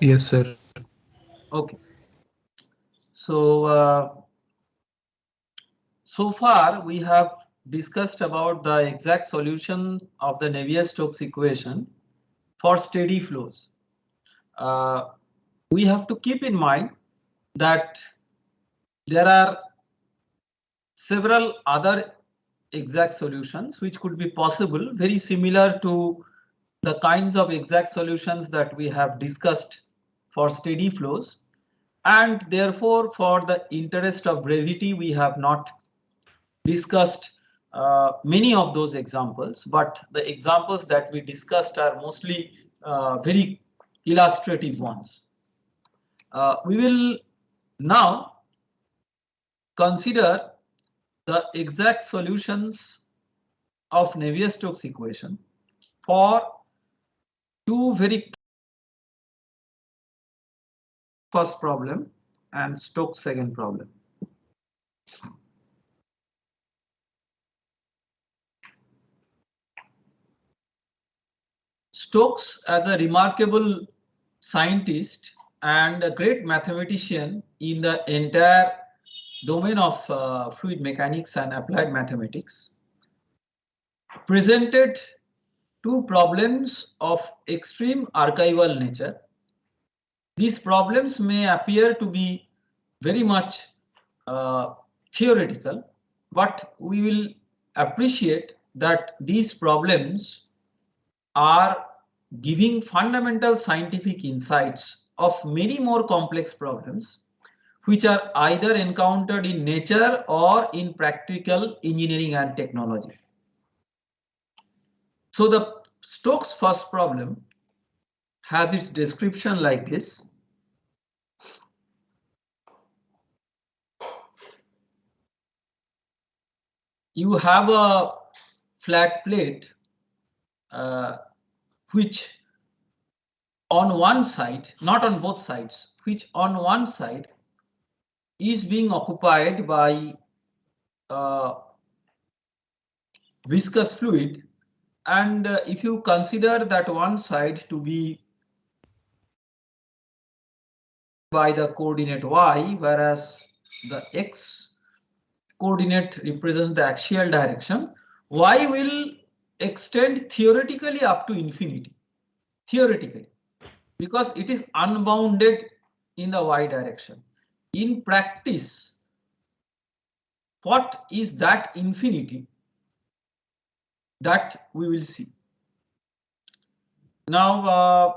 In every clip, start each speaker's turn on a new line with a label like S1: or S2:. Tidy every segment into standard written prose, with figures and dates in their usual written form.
S1: Yes, sir.
S2: Okay. So so far we have discussed about the exact solution of the Navier-Stokes equation for steady flows. Uh, we have to keep in mind that there are several other exact solutions which could be possible, very similar to the kinds of exact solutions that we have discussed for steady flows, and therefore for the interest of brevity we have not discussed many of those examples, but the examples that we discussed are mostly very illustrative ones. We will now consider the exact solutions of Navier-Stokes equation for two very first problem and Stokes second problem. Stokes, as a remarkable scientist and a great mathematician in the entire domain of fluid mechanics and applied mathematics, presented two problems of extreme archival nature. These problems may appear to be very much uh, theoretical, but we will appreciate that these problems are giving fundamental scientific insights of many more complex problems which are either encountered in nature or in practical engineering and technology. So the Stokes first problem has its description like this. You have a flat plate uh, which on one side, not on both sides, which on one side is being occupied by uh, viscous fluid, and if you consider that one side to be by the coordinate y, whereas the x coordinate represents the axial direction, y will extend theoretically up to infinity, theoretically, because it is unbounded in the y direction. In practice, what is that infinity, that we will see. Now,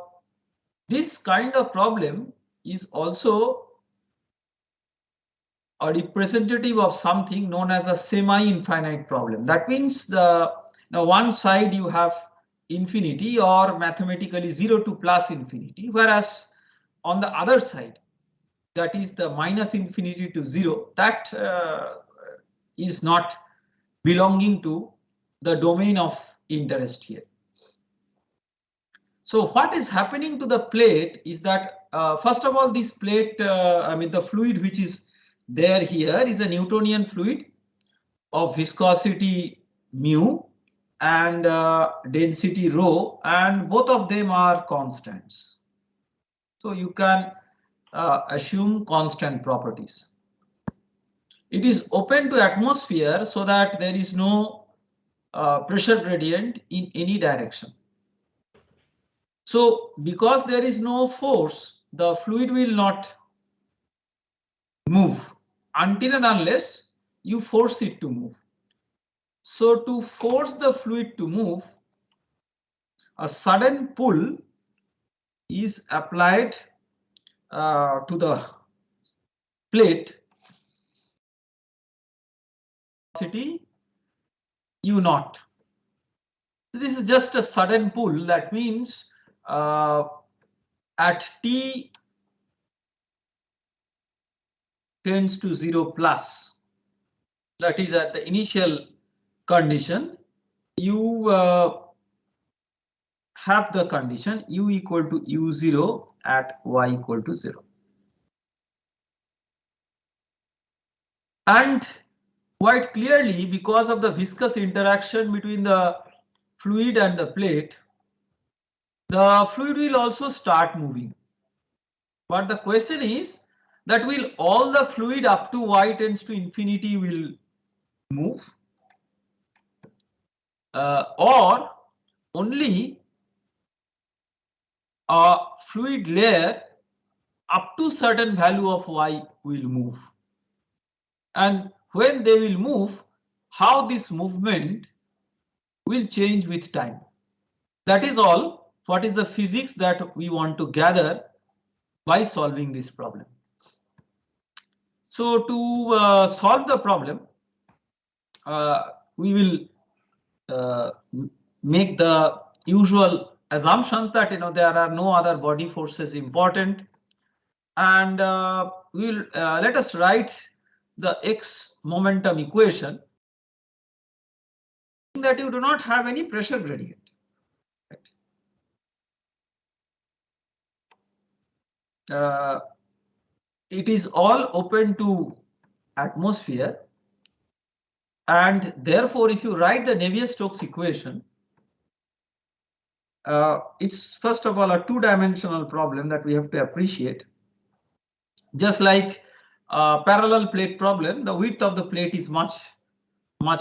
S2: this kind of problem is also a representative of something known as a semi-infinite problem. That means the now one side you have infinity or mathematically 0 to plus infinity, whereas on the other side, that is the minus infinity to 0, that is not belonging to the domain of interest here. So what is happening to the plate is that first of all, this plate, I mean the fluid which is there here is a Newtonian fluid of viscosity mu and density rho, and both of them are constants. So you can assume constant properties. It is open to atmosphere so that there is no pressure gradient in any direction. So because there is no force, the fluid will not move until and unless you force it to move. So to force the fluid to move, a sudden pull is applied to the plate, velocity u naught. So this is just a sudden pull. That means at t tends to 0 plus, that is at the initial condition, you have the condition u equal to u0 at y equal to 0. And quite clearly, because of the viscous interaction between the fluid and the plate, the fluid will also start moving. But the question is that will all the fluid up to y tends to infinity will move, or only a fluid layer up to certain value of y will move, and when they will move, how this movement will change with time. That is all. What is the physics that we want to gather by solving this problem? So to solve the problem, we will make the usual assumptions that there are no other body forces important, and we'll let us write the x momentum equation that you do not have any pressure gradient. It is all open to atmosphere, and therefore if you write the Navier-Stokes equation, it's first of all a two-dimensional problem that we have to appreciate. Just like parallel plate problem, the width of the plate is much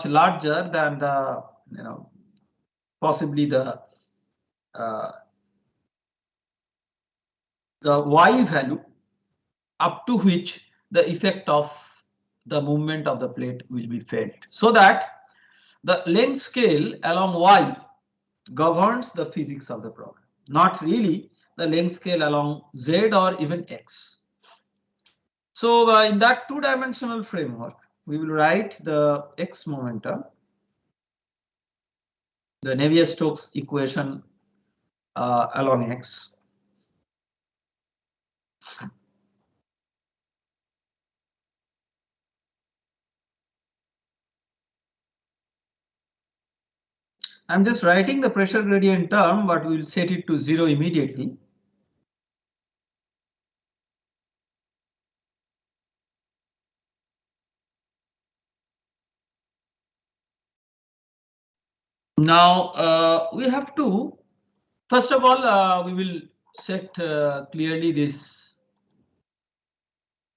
S2: larger than the possibly the y value up to which the effect of the movement of the plate will be felt, so that the length scale along y governs the physics of the problem, not really the length scale along z or even x. So in that two-dimensional framework, we will write the x momentum, the Navier-Stokes equation along x. I'm just writing the pressure gradient term, but we will set it to 0 immediately. Now we have to, first of all, we will set clearly this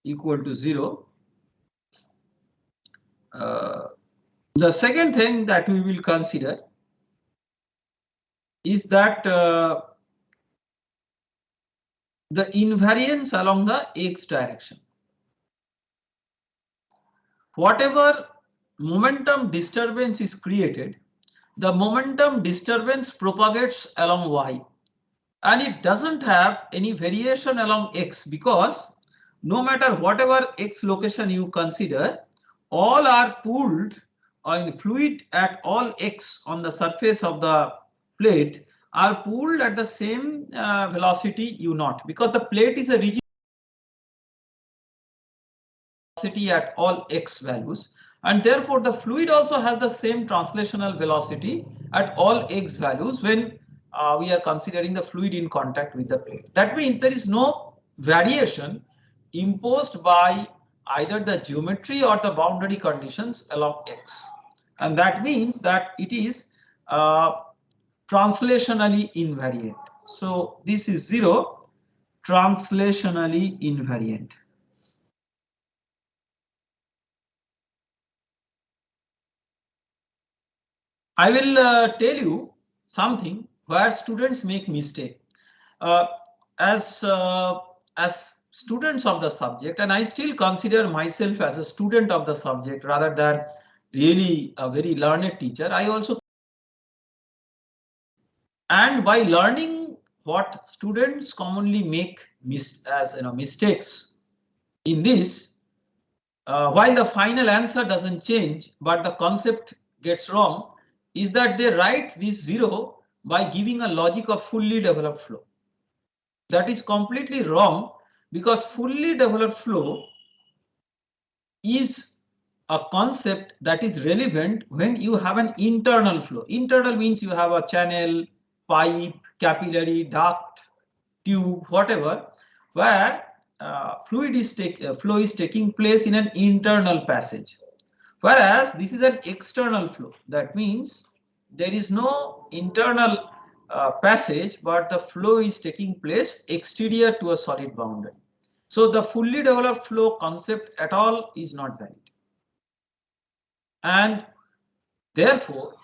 S2: equal to 0. The second thing that we will consider is that the invariance along the x direction. Whatever momentum disturbance is created, the momentum disturbance propagates along y, and it doesn't have any variation along x, because no matter whatever x location you consider, all are pulled in fluid at all x on the surface of the plate are pulled at the same velocity u0, because the plate is a rigid velocity at all x values, and therefore the fluid also has the same translational velocity at all x values when we are considering the fluid in contact with the plate. That means there is no variation imposed by either the geometry or the boundary conditions along x, and that means that it is translationally invariant. So this is 0, translationally invariant. I will tell you something where students make mistake. As students of the subject, and I still consider myself as a student of the subject rather than really a very learned teacher. I also, and by learning what students commonly make mistakes in this, while the final answer doesn't change, but the concept gets wrong, is that they write this 0 by giving a logic of fully developed flow. That is completely wrong, because fully developed flow is a concept that is relevant when you have an internal flow. Internal means you have a channel, pipe, capillary, duct, tube, whatever, where flow is taking place in an internal passage. Whereas this is an external flow. That means there is no internal passage, but the flow is taking place exterior to a solid boundary. So the fully developed flow concept at all is not valid. And therefore,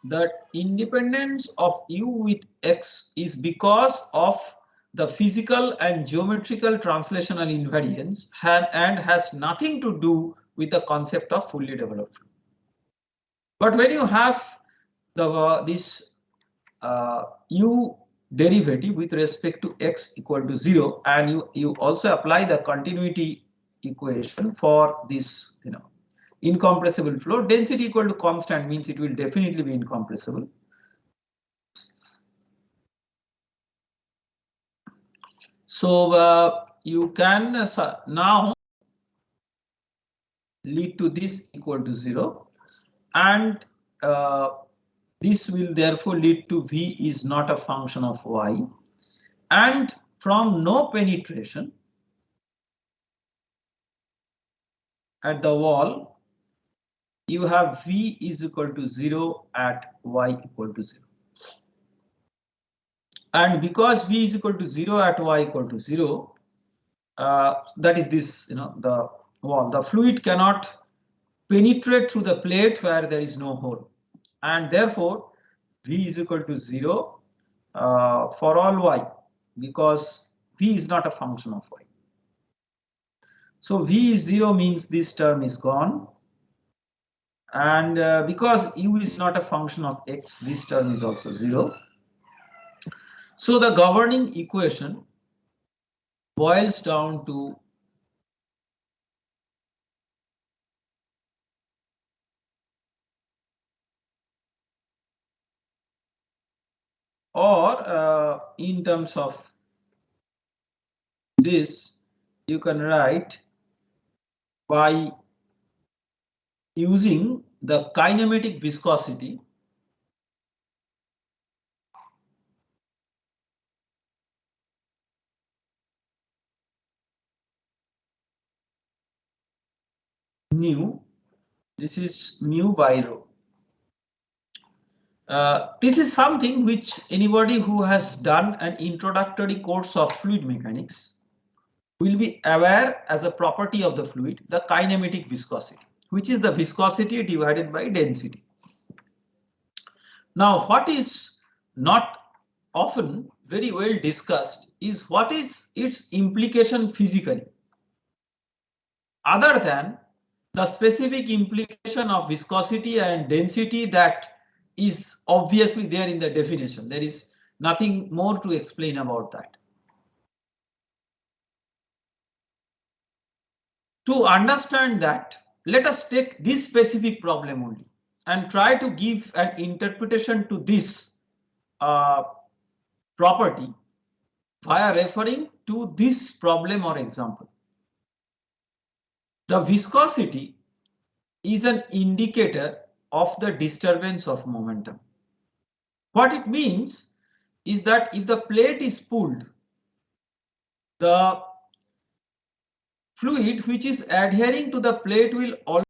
S2: the independence of u with x is because of the physical and geometrical translational invariance and has nothing to do with the concept of fully developed flow. But when you have this u derivative with respect to x equal to 0, and you also apply the continuity equation for this, incompressible flow, density equal to constant means it will definitely be incompressible. So you can now lead to this equal to 0, and this will therefore lead to v is not a function of y, and from no penetration at the wall, you have v is equal to 0 at y equal to 0. And because v is equal to 0 at y equal to 0, that is this, the wall, the fluid cannot penetrate through the plate where there is no hole, and therefore v is equal to 0 for all y, because v is not a function of y. So v is 0 means this term is gone, and because u is not a function of x, this term is also 0. So the governing equation boils down to in terms of this, you can write by using the kinematic viscosity nu, this is mu by rho. This is something which anybody who has done an introductory course of fluid mechanics will be aware as a property of the fluid, the kinematic viscosity, which is the viscosity divided by density. Now, what is not often very well discussed is what is its implication physically, other than the specific implication of viscosity and density that is obviously there in the definition. There is nothing more to explain about that. To understand that, let us take this specific problem only and try to give an interpretation to this property via referring to this problem or example. The viscosity is an indicator of the disturbance of momentum. What it means is that if the plate is pulled, the fluid which is adhering to the plate will always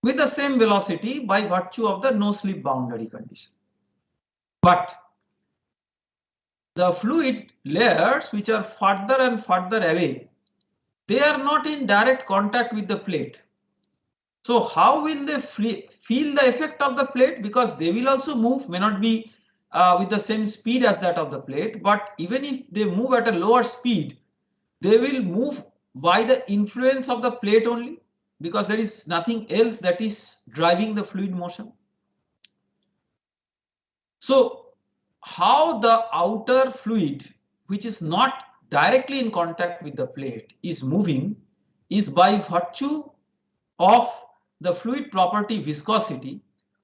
S2: with the same velocity by virtue of the no slip boundary condition. But the fluid layers which are further and further away, they are not in direct contact with the plate. So how will they feel the effect of the plate? Because they will also move, may not be with the same speed as that of the plate, but even if they move at a lower speed, they will move by the influence of the plate only, because there is nothing else that is driving the fluid motion. So how the outer fluid, which is not directly in contact with the plate, is moving is by virtue of the fluid property viscosity,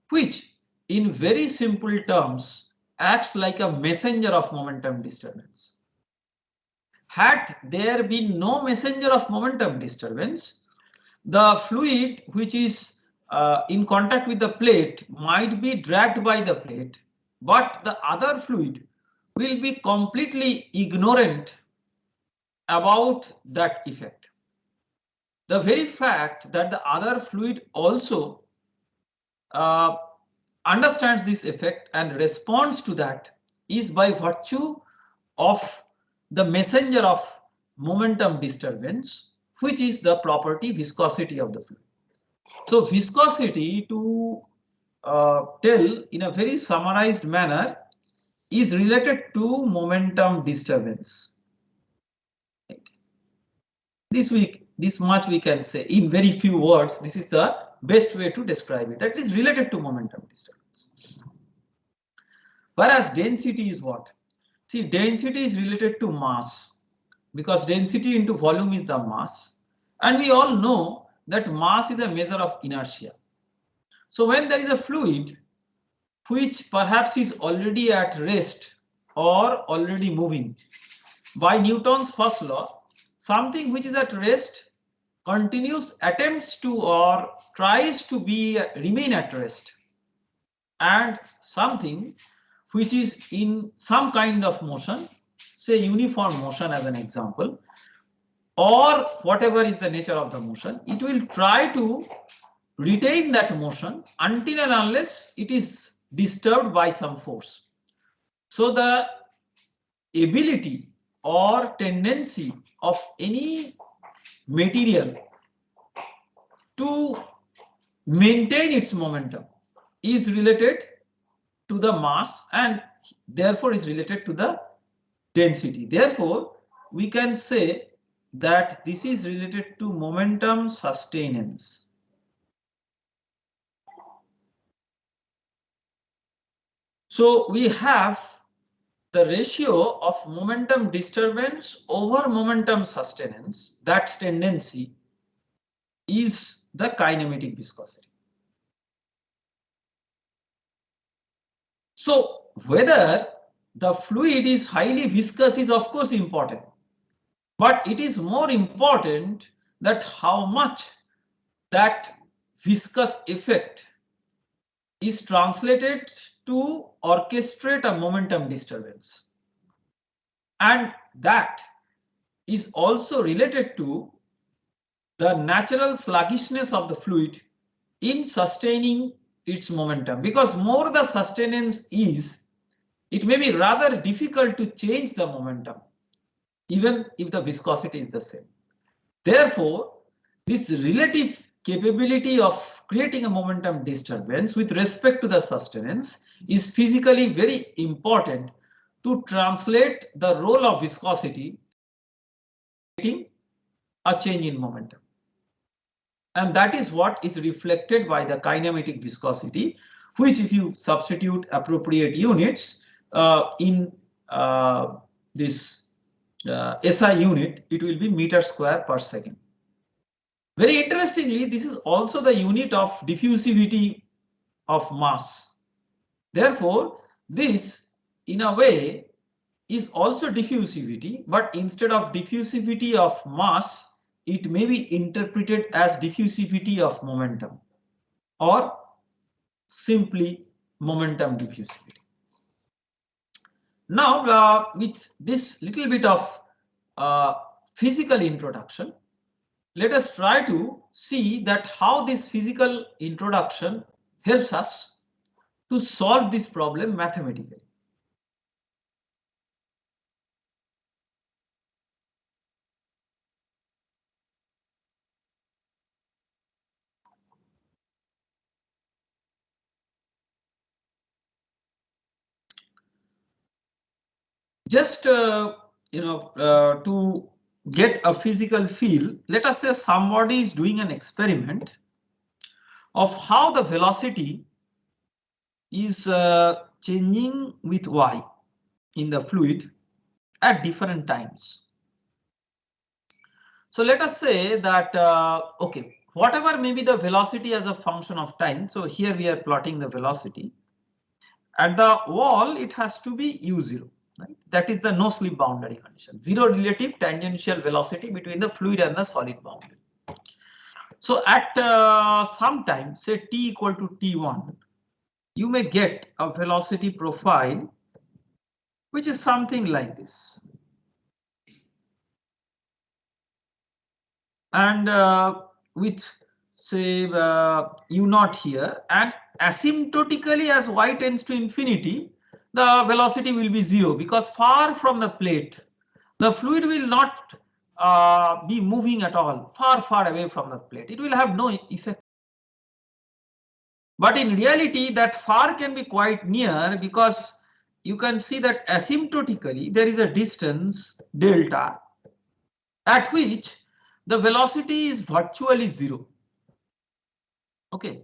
S2: which in very simple terms acts like a messenger of momentum disturbance. Had there been no messenger of momentum disturbance, the fluid which is in contact with the plate might be dragged by the plate, but the other fluid will be completely ignorant about that effect. The very fact that the other fluid also understands this effect and responds to that is by virtue of the messenger of momentum disturbance, which is the property viscosity of the fluid. So viscosity, to tell in a very summarized manner, is related to momentum disturbance. This much we can say in very few words. This is the best way to describe it. That is related to momentum disturbance. Whereas density is what? See, density is related to mass, because density into volume is the mass. And we all know that mass is a measure of inertia. So when there is a fluid which perhaps is already at rest or already moving, by Newton's first law, something which is at rest continues, attempts to or tries to remain at rest, and something which is in some kind of motion, say uniform motion as an example, or whatever is the nature of the motion, it will try to retain that motion until and unless it is disturbed by some force. So the ability or tendency of any material to maintain its momentum is related to the mass and therefore is related to the density. Therefore, we can say that this is related to momentum sustenance. So we have the ratio of momentum disturbance over momentum sustenance. That tendency is the kinematic viscosity. So whether the fluid is highly viscous is of course important, but it is more important that how much that viscous effect is translated to orchestrate a momentum disturbance. And that is also related to the natural sluggishness of the fluid in sustaining its momentum, because more the sustenance is, it may be rather difficult to change the momentum even if the viscosity is the same. Therefore, this relative capability of creating a momentum disturbance with respect to the sustenance is physically very important to translate the role of viscosity in a change in momentum. And that is what is reflected by the kinematic viscosity, which if you substitute appropriate units in this SI unit, it will be meter square per second. Very interestingly, this is also the unit of diffusivity of mass. Therefore, this in a way is also diffusivity, but instead of diffusivity of mass, it may be interpreted as diffusivity of momentum or simply momentum diffusivity. Now, with this little bit of physical introduction, let us try to see that how this physical introduction helps us to solve this problem mathematically. Just to get a physical feel, let us say somebody is doing an experiment of how the velocity is changing with y in the fluid at different times. So let us say that okay, whatever may be the velocity as a function of time. So here we are plotting the velocity. At the wall, it has to be u0. Right? That is the no slip boundary condition. Zero relative tangential velocity between the fluid and the solid boundary. So at some time, say t equal to t1, you may get a velocity profile which is something like this. And with say u0 here, and that asymptotically as y tends to infinity, the velocity will be 0, because far from the plate, the fluid will not be moving at all, far away from the plate. It will have no effect. But in reality, that far can be quite near, because you can see that asymptotically there is a distance delta at which the velocity is virtually 0. Okay,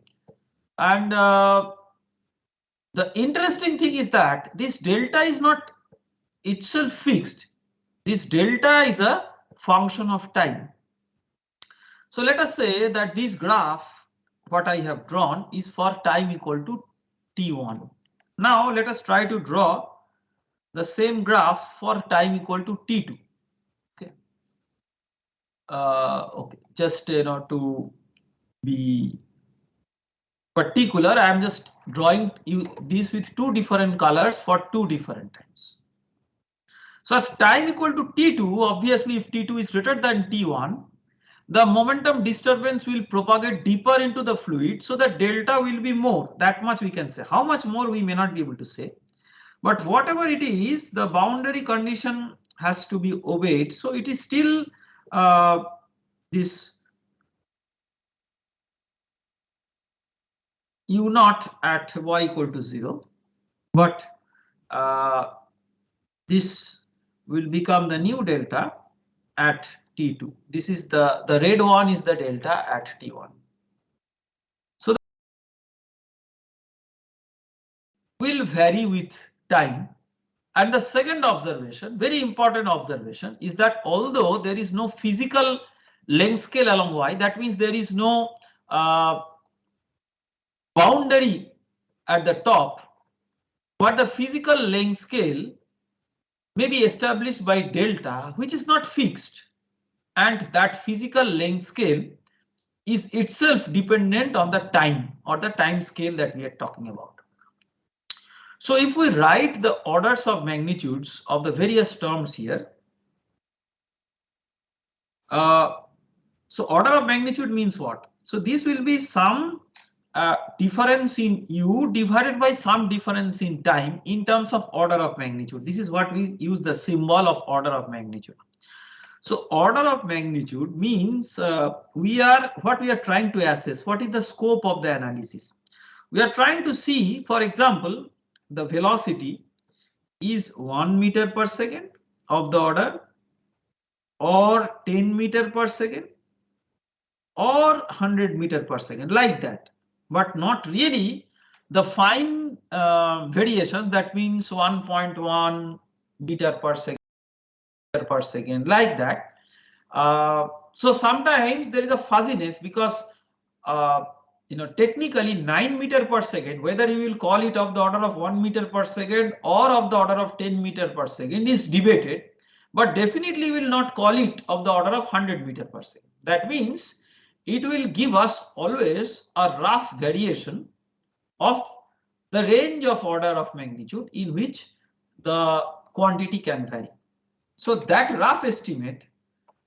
S2: and the interesting thing is that this delta is not itself fixed. This delta is a function of time. So let us say that this graph, what I have drawn, is for time equal to t1. Now let us try to draw the same graph for time equal to t2. Okay. Okay. Just to be particular, I am just drawing these with two different colors for two different times. So at time equal to t2, obviously if t2 is greater than t1, the momentum disturbance will propagate deeper into the fluid, so that delta will be more. That much we can say. How much more we may not be able to say, but whatever it is, the boundary condition has to be obeyed. So it is still this u naught at y equal to 0, but this will become the new delta at t2. This is the red one is the delta at t1. So will vary with time. And the second observation, very important observation, is that although there is no physical length scale along y, that means there is no boundary at the top, but the physical length scale may be established by delta, which is not fixed, and that physical length scale is itself dependent on the time or the time scale that we are talking about. So if we write the orders of magnitudes of the various terms here, so order of magnitude means what? So this will be some difference in u divided by some difference in time in terms of order of magnitude. This is what we use the symbol of order of magnitude. So order of magnitude means what we are trying to assess. What is the scope of the analysis? We are trying to see, for example, the velocity is 1 meter per second of the order, or 10 meter per second, or 100 meter per second, like that, but not really the fine variations. That means 1.1 meter per second, like that. So sometimes there is a fuzziness, because technically 9 meter per second, whether you will call it of the order of 1 meter per second or of the order of 10 meter per second is debated, but definitely will not call it of the order of 100 meter per second. That means it will give us always a rough variation of the range of order of magnitude in which the quantity can vary. So that rough estimate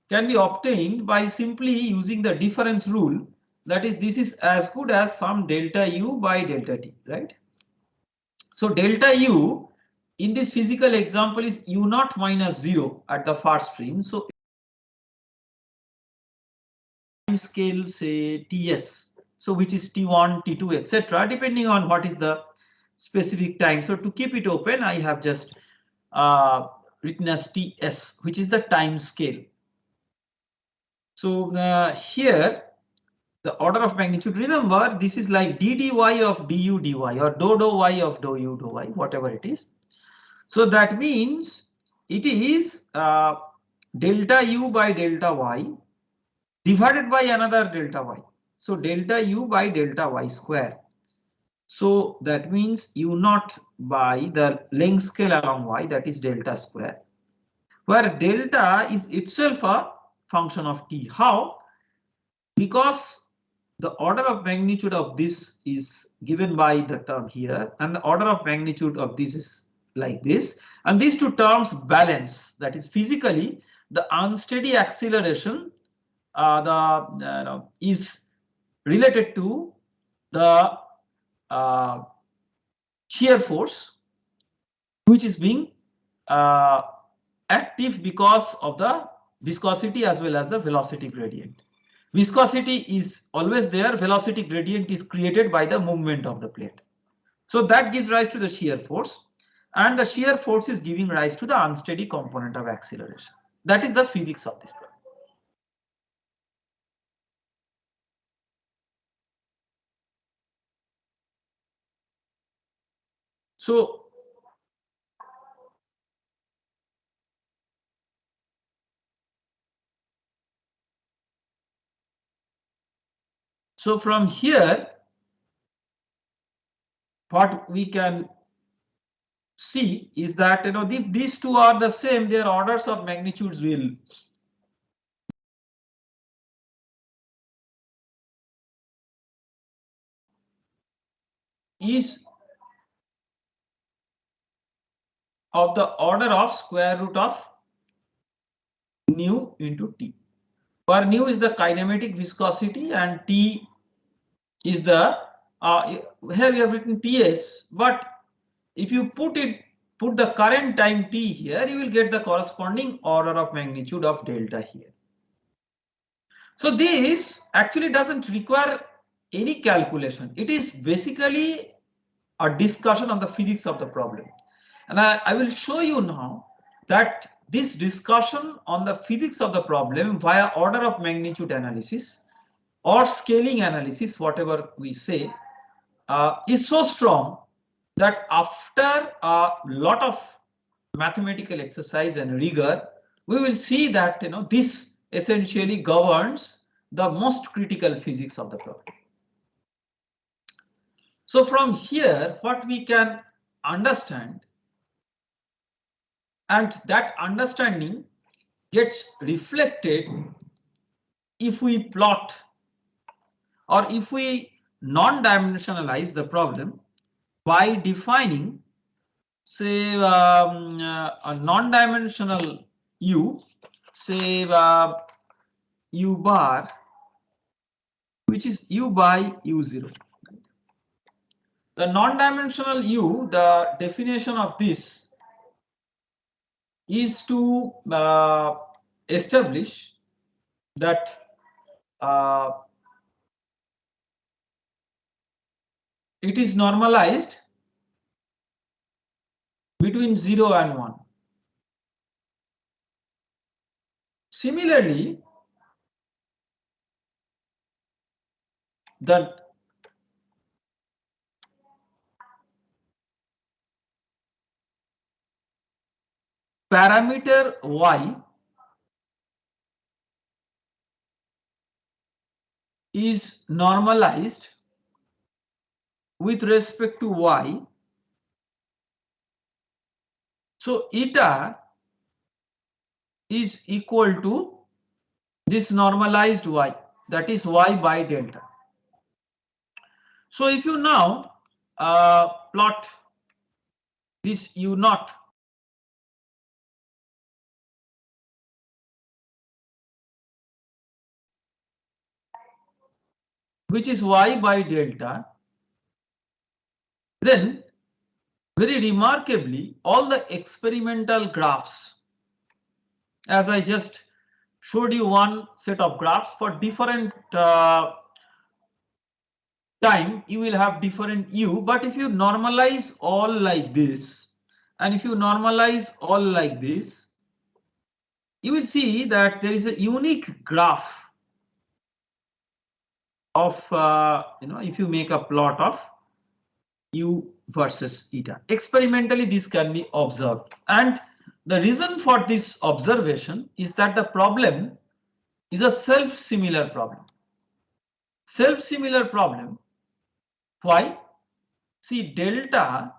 S2: can be obtained by simply using the difference rule. That is, this is as good as some delta u by delta t, right? So delta u in this physical example is u naught minus 0 at the far stream. So time scale, say ts, so which is t1, t2, etc., depending on what is the specific time. So to keep it open, I have just written as ts, which is the time scale. So here the order of magnitude, remember this is like d dy of du dy, or dou y of dou u dou y, whatever it is. So that means it is delta u by delta y divided by another delta y. So delta u by delta y square. So that means u naught by the length scale along y, that is delta square, where delta is itself a function of t. How? Because the order of magnitude of this is given by the term here, and the order of magnitude of this is like this, and these two terms balance. That is, physically the unsteady acceleration is related to the shear force, which is being active because of the viscosity as well as the velocity gradient. Viscosity is always there. Velocity gradient is created by the movement of the plate. So that gives rise to the shear force, and the shear force is giving rise to the unsteady component of acceleration. That is the physics of this problem. So from here, what we can see is that if these two are the same, their orders of magnitudes will is of the order of square root of nu into T, where nu is the kinematic viscosity and T is the here we have written Ts, but if you put the current time T here, you will get the corresponding order of magnitude of delta here. So this actually doesn't require any calculation. It is basically a discussion on the physics of the problem. And I will show you now that this discussion on the physics of the problem via order of magnitude analysis or scaling analysis, whatever we say, is so strong that after a lot of mathematical exercise and rigor, we will see that this essentially governs the most critical physics of the problem. So from here, what we can understand, and that understanding gets reflected if we plot or if we non-dimensionalize the problem by defining, say, a non-dimensional u, say u bar, which is u by u0. The non-dimensional u, the definition of this is to establish that it is normalized between 0 and 1. Similarly, the parameter y is normalized with respect to y. So eta is equal to this normalized y, that is y by delta. So if you now plot this u naught, which is y by delta, then very remarkably all the experimental graphs, as I just showed you one set of graphs for different time, you will have different u, but if you normalize all like this and if you normalize all like this, you will see that there is a unique graph of if you make a plot of u versus eta. Experimentally this can be observed, and the reason for this observation is that the problem is a self-similar problem. Self-similar problem. Why? See, delta,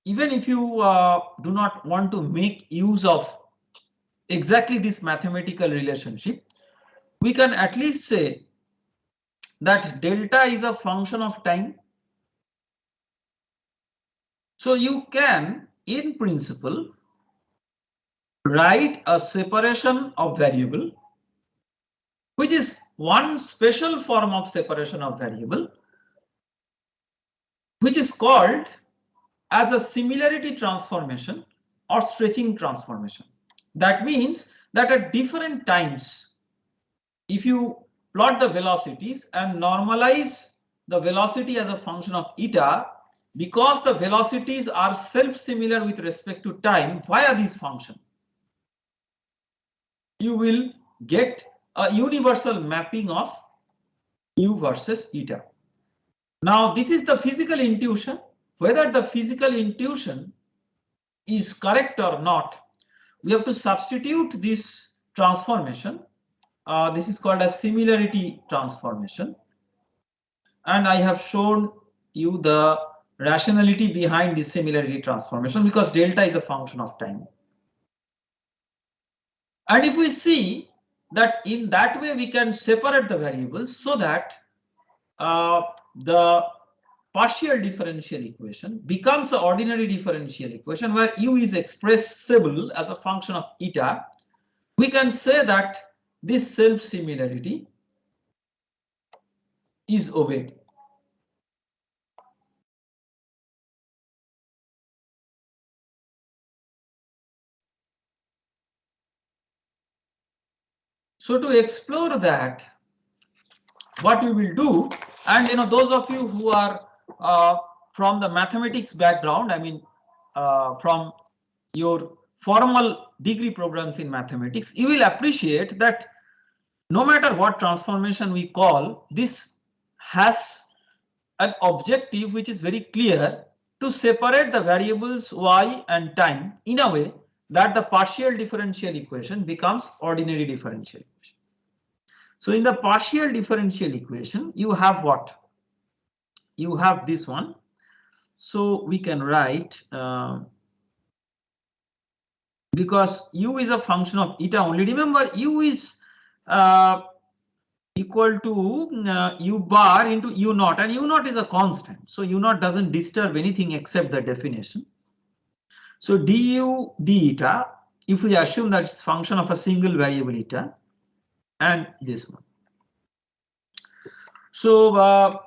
S2: even if you do not want to make use of exactly this mathematical relationship, we can at least say that delta is a function of time. So you can, in principle, write a separation of variable, which is one special form of separation of variable, which is called as a similarity transformation or stretching transformation. That means that at different times, if you plot the velocities and normalize the velocity as a function of eta, because the velocities are self-similar with respect to time via this function, you will get a universal mapping of u versus eta. Now, this is the physical intuition. Whether the physical intuition is correct or not, we have to substitute this transformation. This is called a similarity transformation. And I have shown you the rationality behind this similarity transformation because delta is a function of time. And if we see that in that way we can separate the variables so that the partial differential equation becomes an ordinary differential equation where u is expressible as a function of eta, we can say that this self-similarity is obeyed. So to explore that, what we will do, and those of you who are from the mathematics background, I mean from your formal degree programs in mathematics, you will appreciate that no matter what transformation we call, this has an objective which is very clear to separate the variables y and time in a way that the partial differential equation becomes ordinary differential equation. So in the partial differential equation, you have what? You have this one. So we can write because u is a function of eta only. Remember, u is equal to u bar into u naught, and u naught is a constant. So u naught doesn't disturb anything except the definition. So du d eta, if we assume that it's function of a single variable eta, and this one. So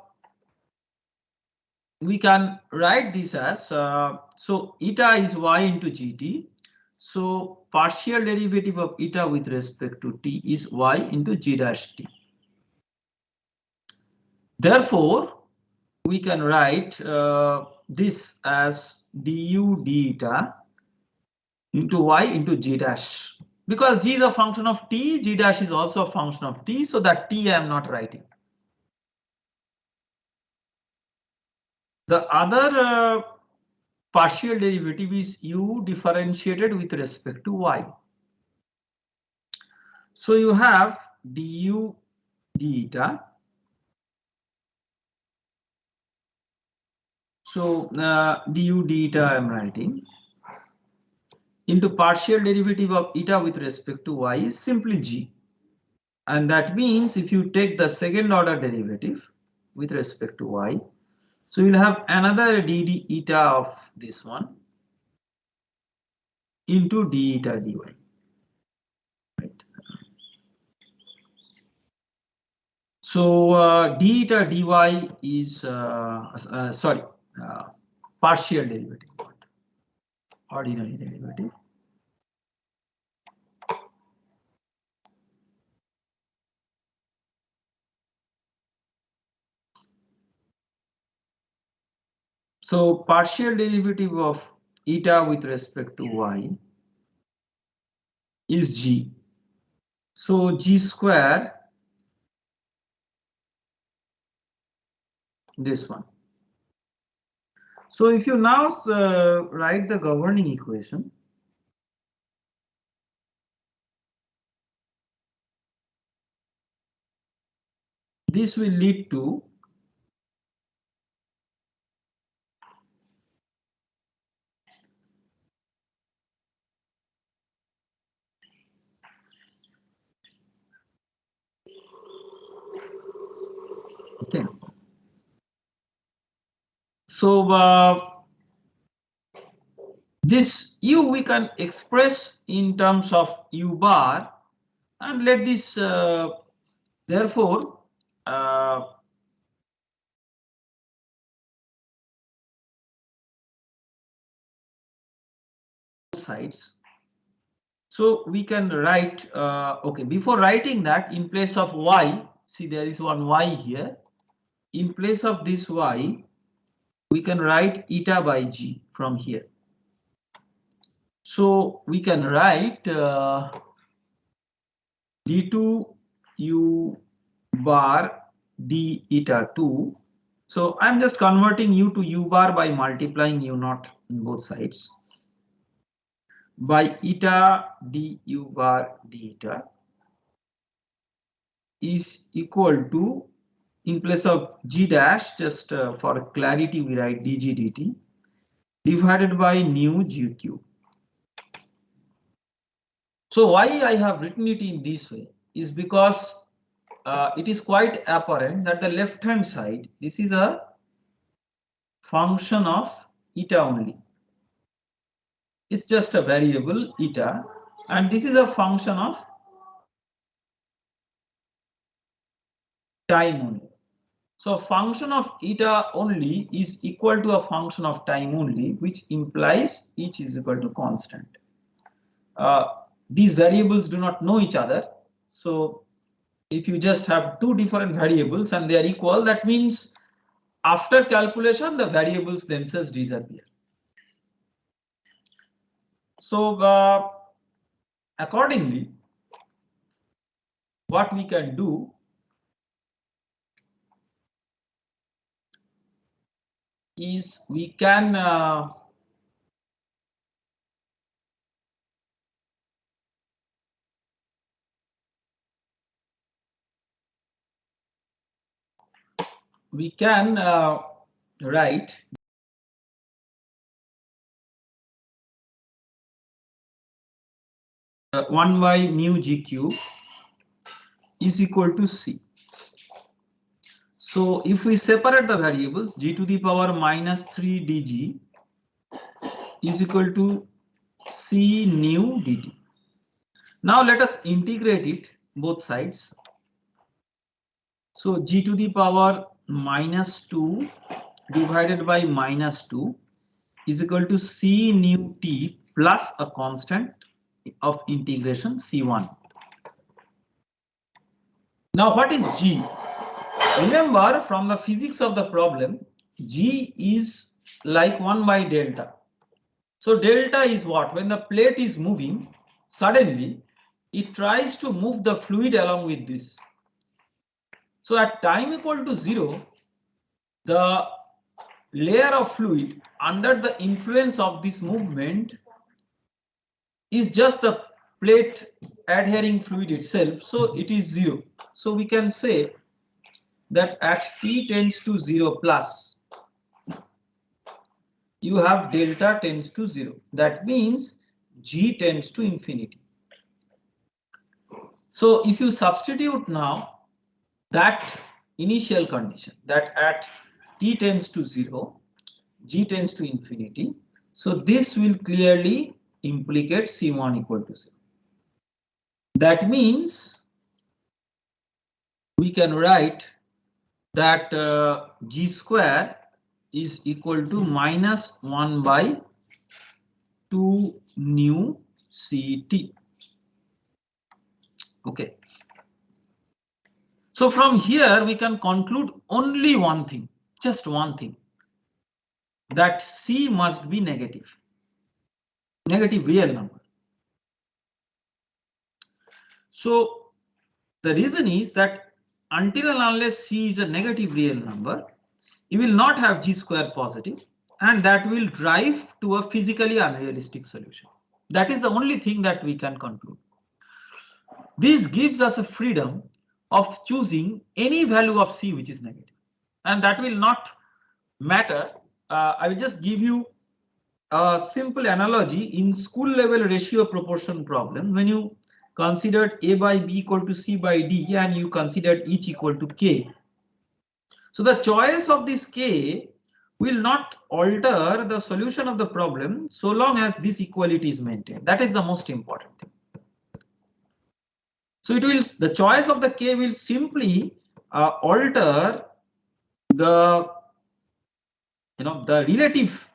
S2: we can write this as so eta is y into gt. So partial derivative of eta with respect to t is y into g dash t. Therefore, we can write this as du d eta into y into g dash. Because g is a function of t, g dash is also a function of t, so that t I am not writing. The other partial derivative is u differentiated with respect to y. So you have du d eta. So du d eta I am writing into partial derivative of eta with respect to y is simply g. And that means if you take the second order derivative with respect to y, so you'll have another d eta of this one into d eta dy. Right. So d eta dy is partial derivative, ordinary derivative. So partial derivative of eta with respect to y is g. So g square, this one. So if you now write the governing equation, this will lead to okay. So this u we can express in terms of u bar, and let this therefore sides. So we can write, okay, before writing that, in place of y, see there is one y here. In place of this y, we can write eta by g from here. So we can write d2 u bar d eta 2. So I'm just converting u to u bar by multiplying u naught on both sides by eta d u bar d eta is equal to, in place of g dash, just for clarity we write dg dt divided by nu g cube. So why I have written it in this way is because it is quite apparent that the left hand side, this is a function of eta only. It's just a variable eta, and this is a function of time only. So function of eta only is equal to a function of time only, which implies each is equal to constant. These variables do not know each other. So if you just have two different variables and they are equal, that means after calculation, the variables themselves disappear. So accordingly, what we can do is we can write uh, 1 by mu g cube is equal to c. So if we separate the variables, g to the power minus 3 dg is equal to c nu dt. Now let us integrate it both sides. So g to the power minus 2 divided by minus 2 is equal to c nu t plus a constant of integration c1. Now what is g? Remember, from the physics of the problem, g is like 1 by delta. So delta is what? When the plate is moving, suddenly it tries to move the fluid along with this. So at time equal to 0, the layer of fluid under the influence of this movement is just the plate adhering fluid itself. So it is 0. So we can say that at t tends to 0 plus, you have delta tends to 0. That means g tends to infinity. So if you substitute now that initial condition, that at t tends to 0, g tends to infinity, so this will clearly implicate c1 equal to 0. That means we can write that g square is equal to minus 1 by 2 nu ct. Okay. So from here we can conclude only one thing, just one thing, that c must be negative real number. So the reason is that until and unless c is a negative real number, you will not have g square positive, and that will drive to a physically unrealistic solution. That is the only thing that we can conclude. This gives us a freedom of choosing any value of c which is negative, and that will not matter. I will just give you a simple analogy. In school level ratio proportion problem, when you considered a by b equal to c by d and you considered each equal to k, so the choice of this k will not alter the solution of the problem so long as this equality is maintained. That is the most important thing. So it will, the choice of the k will simply alter the, the relative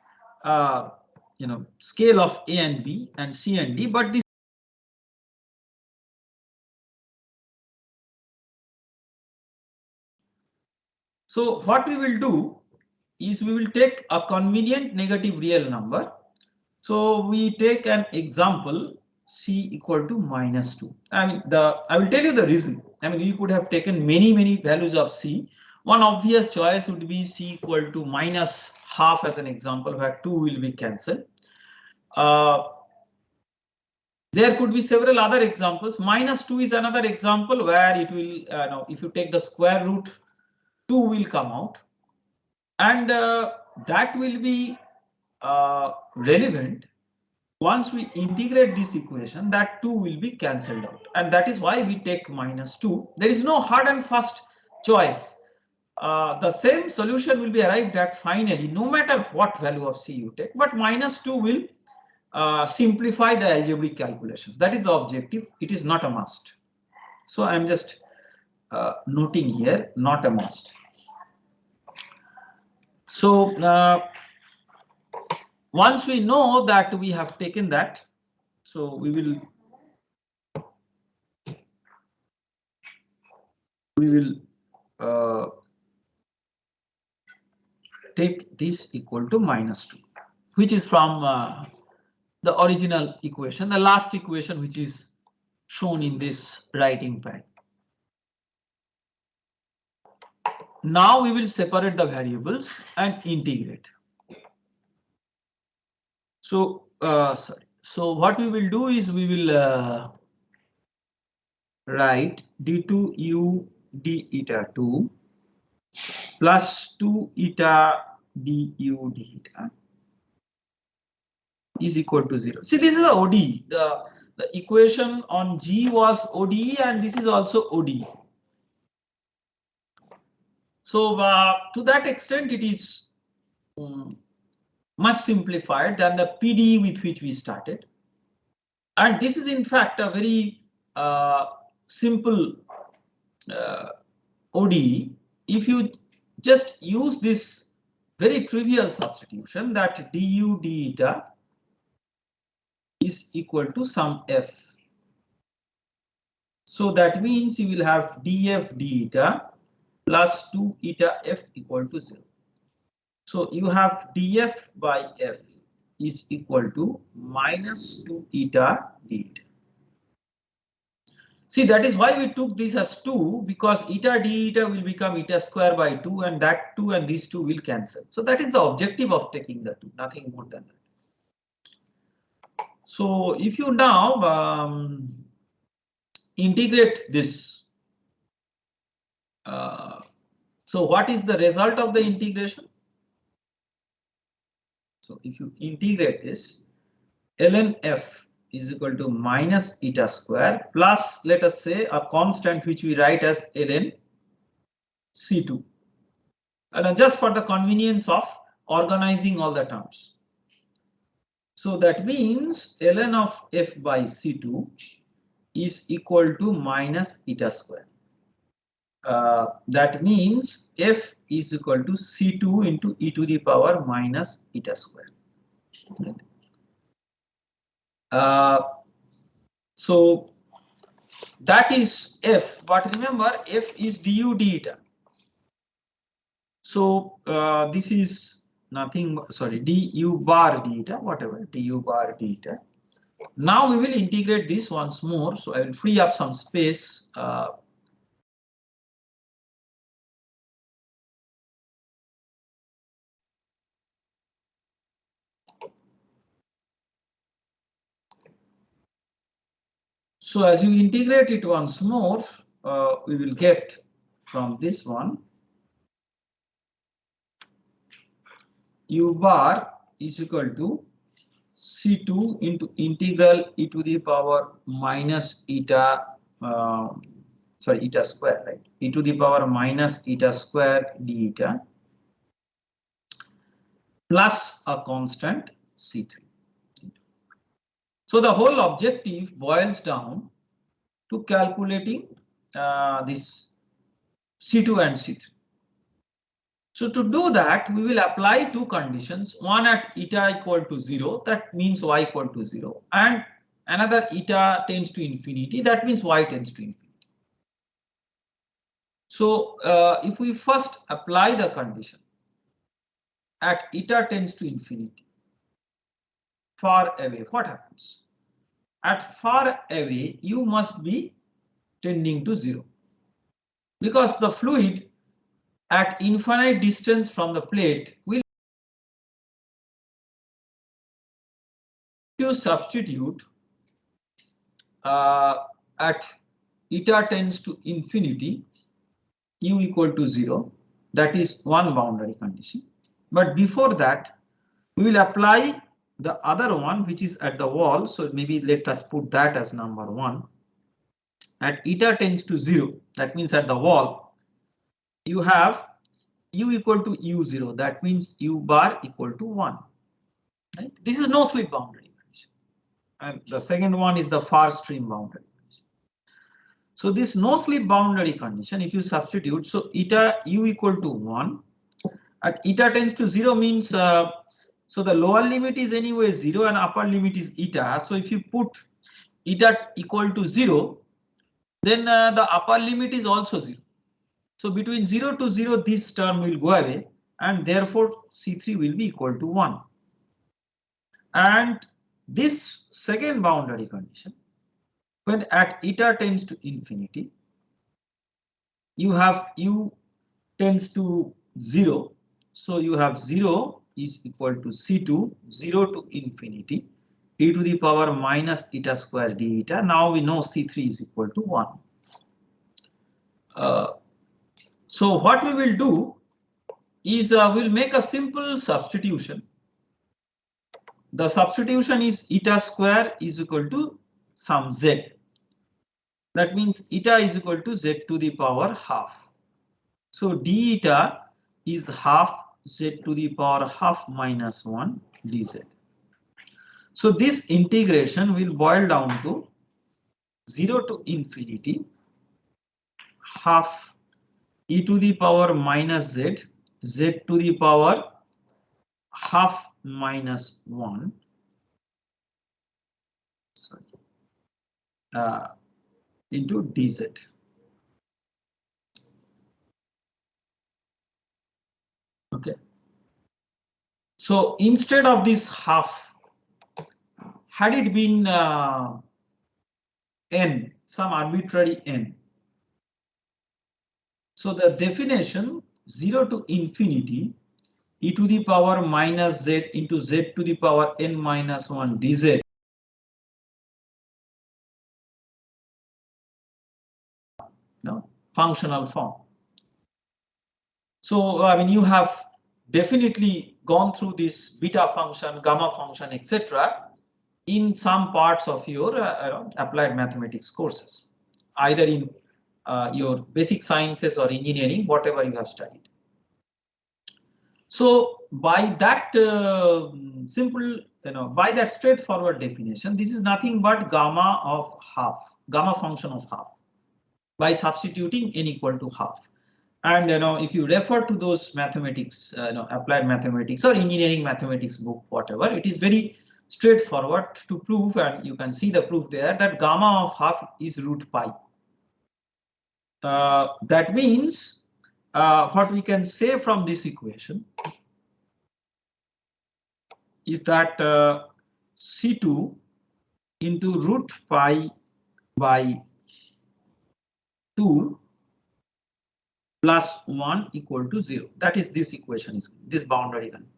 S2: scale of A and B and C and D, but this. So what we will do is we will take a convenient negative real number. So we take an example C equal to -2. I mean, I will tell you the reason. I mean, you could have taken many values of C. One obvious choice would be C equal to -half as an example, where 2 will be cancelled. There could be several other examples. -2 is another example where it will, if you take the square root, 2 will come out. And that will be relevant once we integrate this equation, that 2 will be cancelled out. And that is why we take -2. There is no hard and fast choice. The same solution will be arrived at finally, no matter what value of C you take, but -2 will simplify the algebraic calculations. That is the objective. It is not a must. So I am just noting here, not a must. So once we know that we have taken that, so we will take this equal to -2, which is from the original equation, the last equation which is shown in this writing pad. Now we will separate the variables and integrate. So sorry. So what we will do is we will write d2u d eta 2 plus 2 eta du d eta is equal to 0. See, this is a ODE. The equation on G was ODE and this is also ODE. So to that extent, it is much simplified than the PDE with which we started. And this is in fact a very simple ODE. If you just use this very trivial substitution that du d eta is equal to some f. So that means you will have df d eta plus 2 eta f equal to 0. So you have df by f is equal to -2 eta d eta. See, that is why we took this as 2, because eta d eta will become eta square by 2, and that 2 and these 2 will cancel. So that is the objective of taking the 2, nothing more than that. So if you now integrate this, so what is the result of the integration? So if you integrate this, ln f is equal to minus eta square plus, let us say, a constant which we write as ln c2. And just for the convenience of organizing all the terms. So that means ln of f by c2 is equal to minus eta square. That means f is equal to c2 into e to the power minus eta square. So that is f, but remember f is du d eta. So this is nothing, sorry, du bar d eta, whatever, du bar d eta. Now we will integrate this once more. So I will free up some space. So as you integrate it once more, we will get from this one u bar is equal to c2 into integral e to the power minus eta, eta square, right? E to the power minus eta square d eta plus a constant c3. So the whole objective boils down to calculating this C2 and C3. So to do that, we will apply two conditions, one at eta equal to 0, that means y equal to 0, and another eta tends to infinity, that means y tends to infinity. So if we first apply the condition at eta tends to infinity, far away, what happens? At far away, you must be tending to 0, because the fluid at infinite distance from the plate will, you substitute at eta tends to infinity, u equal to 0, that is one boundary condition. But before that, we will apply the other one, which is at the wall. So maybe let us put that as number 1. At eta tends to 0, that means at the wall, you have u equal to u0, that means u bar equal to 1. Right? This is no slip boundary condition. And the second one is the far stream boundary condition. So this no slip boundary condition, if you substitute, so eta u equal to 1, at eta tends to 0 means, so the lower limit is anyway 0 and upper limit is eta. So if you put eta equal to 0, then the upper limit is also 0. So between 0 to 0, this term will go away, and therefore C3 will be equal to 1. And this second boundary condition, when at eta tends to infinity, you have u tends to 0. So you have 0 is equal to C2, 0 to infinity, e to the power minus eta square d eta. Now we know C3 is equal to 1. So what we will do is we'll make a simple substitution. The substitution is eta square is equal to some z. That means eta is equal to z to the power half. So d eta is half z to the power half minus 1 dz. So this integration will boil down to 0 to infinity half e to the power minus z, z to the power half minus 1, sorry, into dz. Okay. So instead of this half, had it been n, some arbitrary n. So the definition 0 to infinity e to the power minus z into z to the power n minus 1 dz. No, functional form. So I mean, you have definitely gone through this beta function, gamma function, etc. in some parts of your applied mathematics courses, either in your basic sciences or engineering, whatever you have studied. So by that simple, by that straightforward definition, this is nothing but gamma of half, gamma function of half, by substituting n equal to half. And if you refer to those mathematics, applied mathematics or engineering mathematics book, whatever, it is very straightforward to prove, and you can see the proof there, that gamma of half is root pi. That means what we can say from this equation is that C2 into root pi by 2 plus 1 equal to 0. That is, this equation is this boundary condition.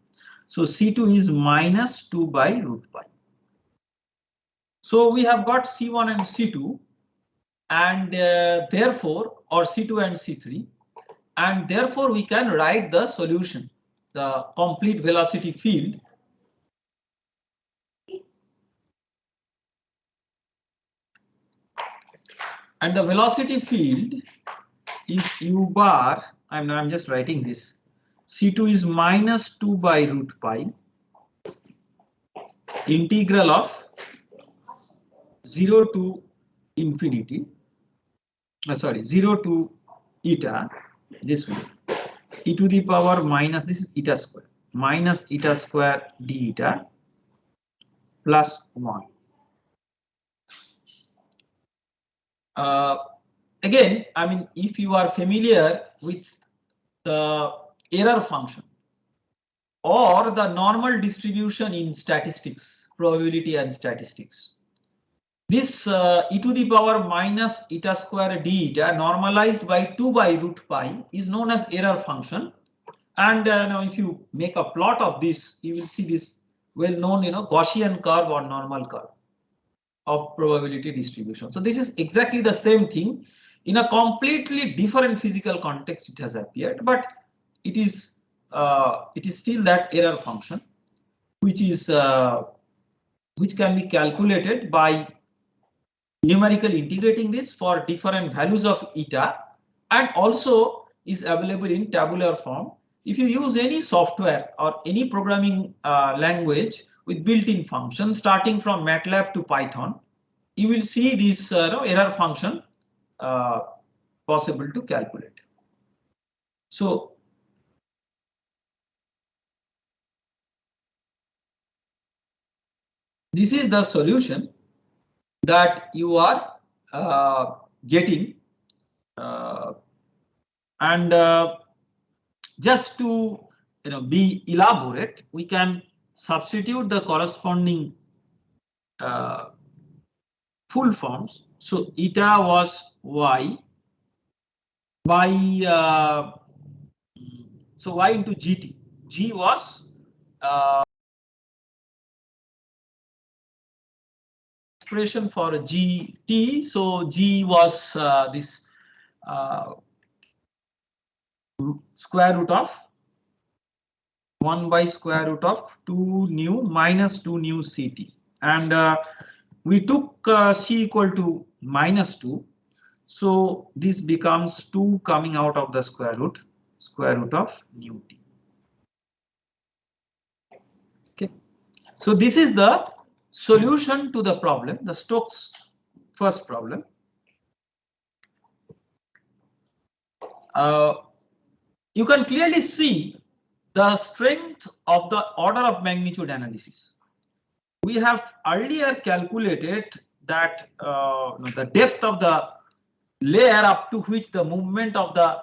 S2: So C2 is minus 2 by root pi. So we have got C1 and C2, and therefore, or C2 and C3, and therefore we can write the solution, the complete velocity field. And the velocity field is u bar, I'm just writing this, C2 is minus 2 by root pi, integral of 0 to infinity, 0 to eta, this way, e to the power minus, this is eta square, minus eta square d eta plus 1. Again, I mean, if you are familiar with the error function or the normal distribution in statistics, probability and statistics, this e to the power minus eta square d eta normalized by 2 by root pi is known as error function. And now if you make a plot of this, you will see this well known, Gaussian curve or normal curve of probability distribution. So this is exactly the same thing. In a completely different physical context it has appeared, but it is still that error function, which can be calculated by numerically integrating this for different values of eta, and also is available in tabular form. If you use any software or any programming language with built-in functions starting from MATLAB to Python, you will see this error function possible to calculate. So this is the solution that you are getting, and just to be elaborate, we can substitute the corresponding full forms. So eta was y by so y into gt. G was expression for gt. So g was this square root of 1 by square root of 2 nu minus 2 nu ct, and we took c equal to minus 2. So this becomes 2 coming out of the square root of nu t. Okay, so this is the solution to the problem, the Stokes first problem. You can clearly see the strength of the order of magnitude analysis. We have earlier calculated that the depth of the layer up to which the movement of the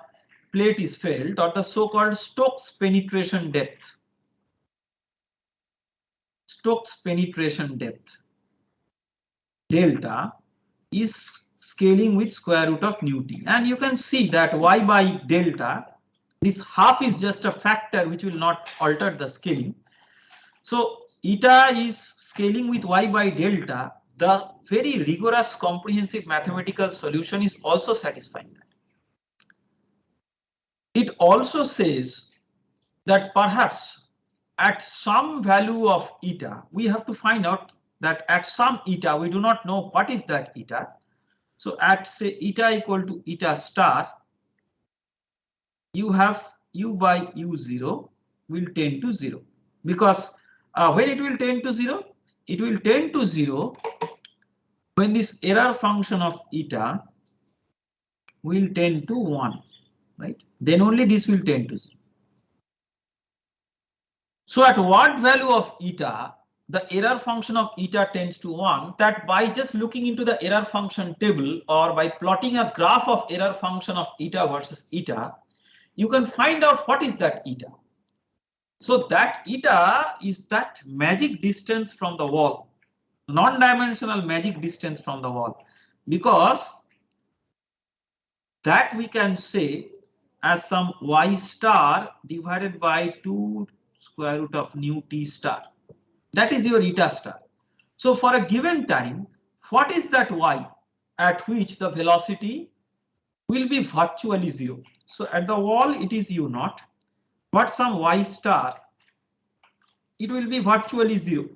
S2: plate is felt, or the so-called Stokes penetration depth. Stokes penetration depth delta is scaling with square root of nu t, and you can see that y by delta, this half is just a factor which will not alter the scaling. So eta is scaling with y by delta. The very rigorous comprehensive mathematical solution is also satisfying that. It also says that perhaps at some value of eta, we have to find out that at some eta, we do not know what is that eta. So at say eta equal to eta star, you have u by u0 will tend to 0, because when it will tend to 0, it will tend to 0 when this error function of eta will tend to 1, right? Then only this will tend to 0. So at what value of eta the error function of eta tends to 1, that by just looking into the error function table or by plotting a graph of error function of eta versus eta, you can find out what is that eta. So that eta is that magic distance from the wall, non-dimensional magic distance from the wall, because that we can say as some y star divided by 2 square root of nu t star. That is your eta star. So for a given time, what is that y at which the velocity will be virtually 0? So at the wall it is u naught, but some y star, it will be virtually 0.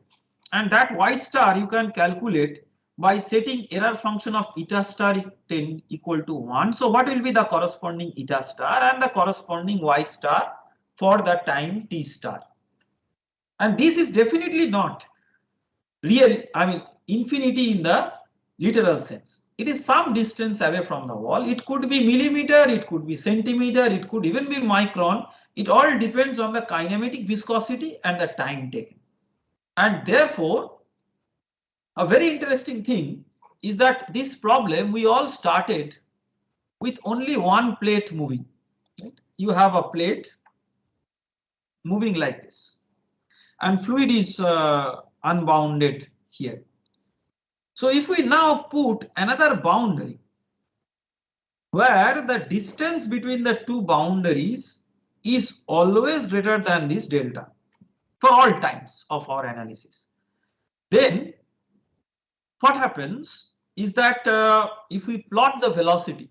S2: And that y star you can calculate by setting error function of eta star equal to 1. So what will be the corresponding eta star and the corresponding y star for the time t star? And this is definitely not real, I mean infinity in the literal sense. It is some distance away from the wall. It could be millimeter, it could be centimeter, it could even be micron. It all depends on the kinematic viscosity and the time taken. And therefore, a very interesting thing is that this problem we all started with only one plate moving. Right? You have a plate moving like this, and fluid is unbounded here. So if we now put another boundary where the distance between the two boundaries is always greater than this delta for all times of our analysis, then what happens is that if we plot the velocity,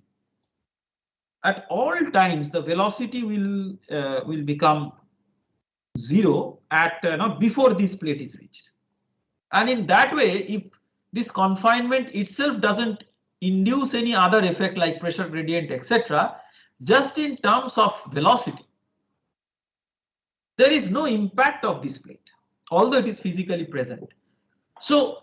S2: at all times the velocity will become 0 at before this plate is reached. And in that way, if this confinement itself doesn't induce any other effect like pressure gradient, etc., just in terms of velocity, there is no impact of this plate, although it is physically present. So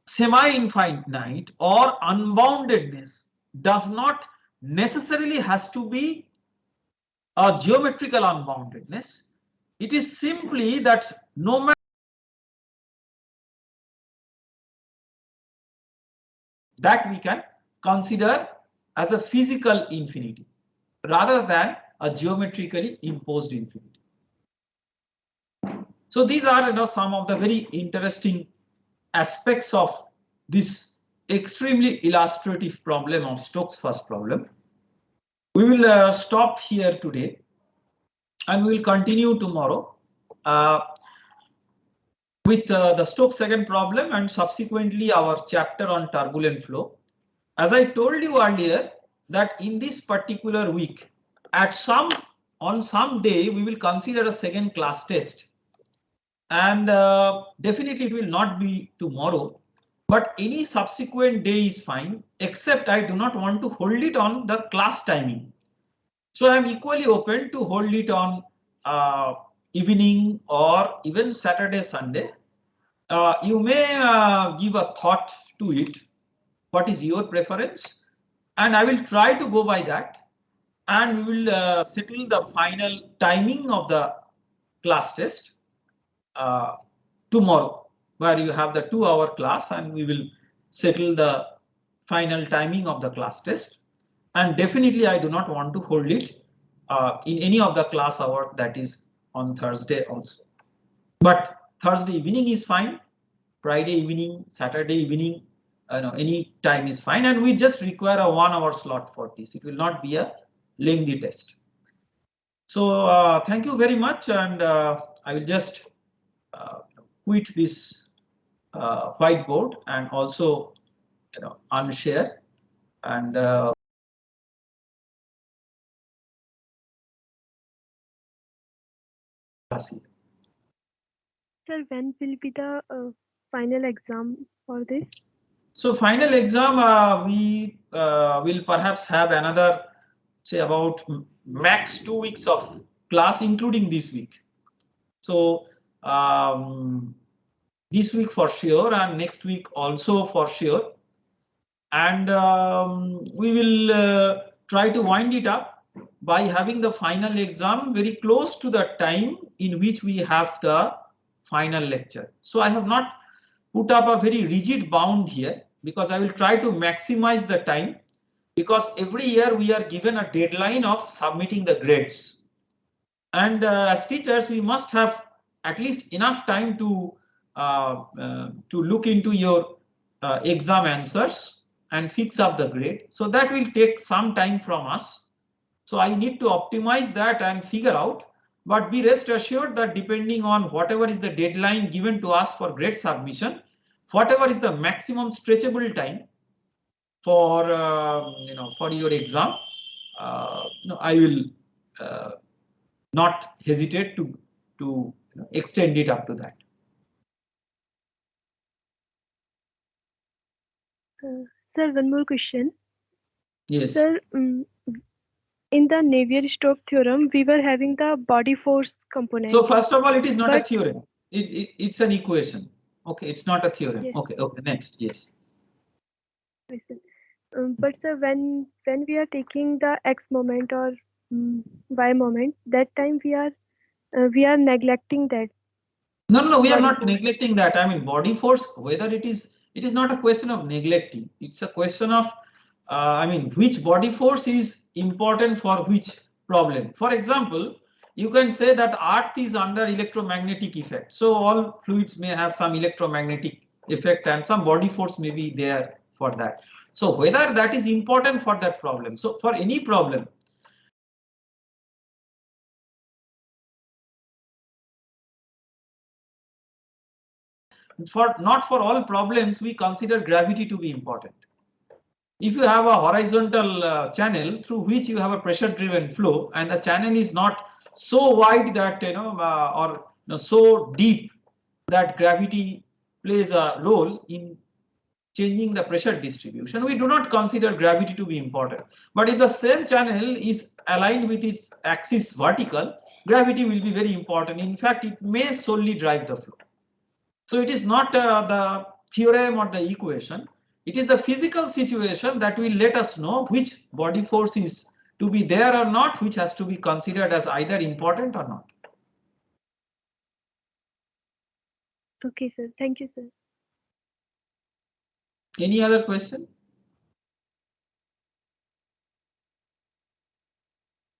S2: semi-infinite or unboundedness does not necessarily has to be a geometrical unboundedness. It is simply that no matter that we can consider as a physical infinity rather than a geometrically imposed infinity. So these are some of the very interesting aspects of this extremely illustrative problem of Stokes' first problem. We will stop here today and we will continue tomorrow with the Stokes' second problem and subsequently our chapter on turbulent flow. As I told you earlier that in this particular week, on some day we will consider a second class test, and definitely it will not be tomorrow, but any subsequent day is fine, except I do not want to hold it on the class timing. So I am equally open to hold it on evening or even Saturday, Sunday. You may give a thought to it. What is your preference? And I will try to go by that, and we will settle the final timing of the class test tomorrow, where you have the 2-hour class, and we will settle the final timing of the class test. And definitely I do not want to hold it in any of the class hour, that is on Thursday also. But Thursday evening is fine, Friday evening, Saturday evening, any time is fine, and we just require a 1-hour slot for this. It will not be a lengthy test. So thank you very much, and I will just quit this whiteboard and also unshare and
S1: Sir, when will be the final exam for this?
S2: So final exam, we will perhaps have another, say, about max 2 weeks of class, including this week. So this week for sure, and next week also for sure. And we will try to wind it up by having the final exam very close to the time in which we have the final lecture. So I have not put up a very rigid bound here, because I will try to maximize the time, because every year we are given a deadline of submitting the grades. And as teachers, we must have at least enough time to look into your exam answers and fix up the grade. So that will take some time from us. So I need to optimize that and figure out. But be rest assured that depending on whatever is the deadline given to us for grade submission, whatever is the maximum stretchable time for for your exam, I will not hesitate to extend it up to that.
S1: Sir, one more question.
S2: Yes.
S1: Sir, in the Navier-Stokes theorem, we were having the body force component.
S2: So first of all, it is not a theorem. It's an equation. Okay, it's not a theorem. Yes. Okay, next, yes.
S1: I see. But sir, when we are taking the x moment or y moment, that time we are neglecting that
S2: No, we are
S1: body
S2: not
S1: force.
S2: neglecting that. I mean, body force, whether it is not a question of neglecting. It's a question of, I mean, which body force is important for which problem. For example, you can say that Earth is under electromagnetic effect. So all fluids may have some electromagnetic effect and some body force may be there for that. So whether that is important for that problem. So for any problem, not for all problems, we consider gravity to be important. If you have a horizontal channel through which you have a pressure driven flow and the channel is not so wide that or so deep that gravity plays a role in changing the pressure distribution, we do not consider gravity to be important. But if the same channel is aligned with its axis vertical, gravity will be very important. In fact, it may solely drive the flow. So it is not the theorem or the equation. It is the physical situation that will let us know which body force is to be there or not, which has to be considered as either important or not.
S1: Okay, sir. Thank you, sir.
S2: Any other question?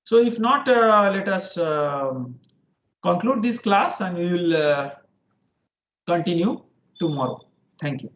S2: So if not, let us conclude this class and we will continue tomorrow. Thank you.